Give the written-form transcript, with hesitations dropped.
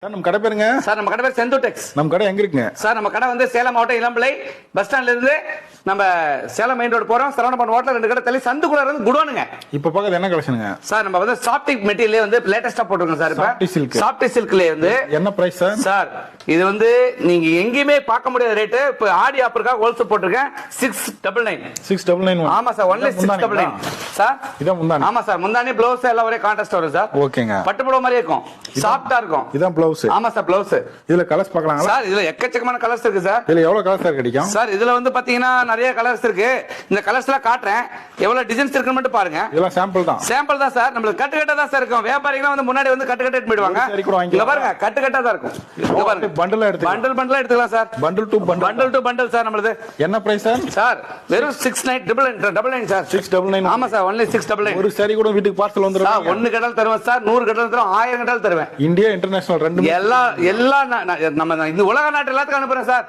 Sir நம்ம கடை பேருங்க? சார் நம்ம கடை பேர் செந்தூடெக்ஸ். நம்ம கடை எங்க இருக்குங்க? சார் நம்ம கடை வந்து சேலம் மாவட்டம் இளம்பிள்ளை பஸ் ஸ்டாண்ட்ல இருந்து நம்ம சேலம் மெயின் ரோடு போறோம். சரவணபவன் ஹோட்டல் 2 கடை தள்ளி சந்துக்குள்ள இருந்து குடோனுங்க. இப்ப பக்கத்துல என்ன கலெக்ஷனுங்க? சார் நம்ம வந்து சாஃப்டிக் மெட்டீரியல் வந்து லேட்டஸ்டா போட்டுருக்கோம் சார். இப்ப சாஃப்டி சில்க்ல வந்து என்ன பிரைஸ் சார்? சார் இது வந்து நீங்க எங்கேயுமே பார்க்க முடியாத ரேட். இப்ப ஆடி ஆஃபருக்காக ஹோல்சேல் போட்டுருக்கேன் 699. 699. ஆமா சார், ஒன்லி 699 சார். இதான் முந்தானி. ஆமா சார், முந்தானி ப்ளவுஸ் எல்லாம் ஒரே கான்ட்ராஸ்ட் வரும் சார். ஓகேங்க. பட்டு புடவை மாதிரி இருக்கும், சாஃப்ட்டா இருக்கும். இதான் ப்ளவுஸ். ஆமா சார், ப்ளவுஸ். இதுல கலர்ஸ் பார்க்கலாங்களா சார்? இதுல எக்கச்சக்கமான கலர்ஸ் இருக்கு சார். இதுல எவ்வளவு கலர்ஸ் சார் கிடைக்கும்? சார் இதுல வந்து பாத்தீங்கன்னா நிறைய கலர்ஸ் இருக்கு. இந்த கலர்ஸ் எல்லாம் காட்டுறேன், எவ்வளவு டிசைன்ஸ் இருக்குன்னு மட்டும் பாருங்க. இதெல்லாம் சாம்பிள் தான். சாம்பிள் தான் சார். நம்மளுக்கு கட்டு கட்டா தான் சார் இருக்கும். வியாபாரிகள் வந்து முன்னாடி வந்து கட்டு கட்டு போயிடுவாங்க. இங்க பாருங்க, கட்டு கட்டா தான் இருக்கும். இங்க பாருங்க, பண்டலா எடுத்து பண்டல் எடுத்துக்கலாம் sir. Bundle to bundle sir. நம்மளுது என்ன பிரைஸ் சார்? சார் வெறும் 699 சார். 699. ஆமா சார், ஒன்லி 699. ஒரு சாரி கூட வீட்டுக்கு பார்சல் வந்துரும். சார் 1 கட்டல் தருவேன் சார், 100 கட்டல் தருவேன், 1000 கட்டல் தருவேன். இந்தியா இன்டர்நேஷனல் ரெண்டு எல்லா நம்ம இந்த உலக நாட்டு எல்லாத்துக்கும் அனுப்புறேன் சார்.